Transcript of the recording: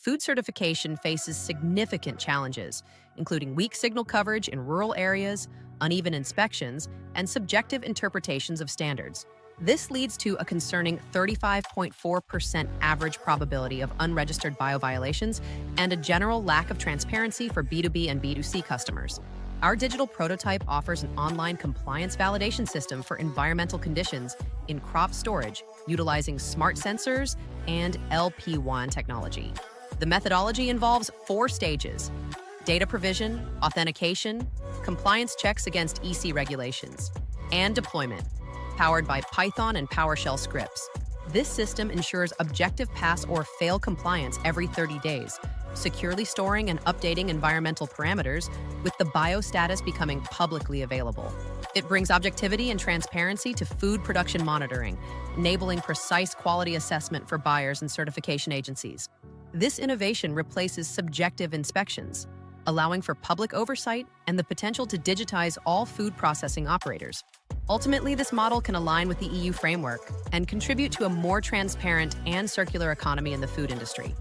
food certification faces significant challenges, including weak signal coverage in rural areas, uneven inspections, and subjective interpretations of standards. This leads to a concerning 35.4% average probability of unregistered bioviolations and a general lack of transparency for B2B and B2C customers. Our digital prototype offers an online compliance validation system for environmental conditions in crop storage, utilizing smart sensors and LP1 technology. The methodology involves 4 stages: data provision, authentication, compliance checks against EC regulations, and deployment, powered by Python and PowerShell scripts. This system ensures objective pass or fail compliance every 30 days, securely storing and updating environmental parameters, with the biostatus becoming publicly available. It brings objectivity and transparency to food production monitoring, enabling precise quality assessment for buyers and certification agencies. This innovation replaces subjective inspections, allowing for public oversight and the potential to digitize all food processing operators. Ultimately, this model can align with the EU framework and contribute to a more transparent and circular economy in the food industry.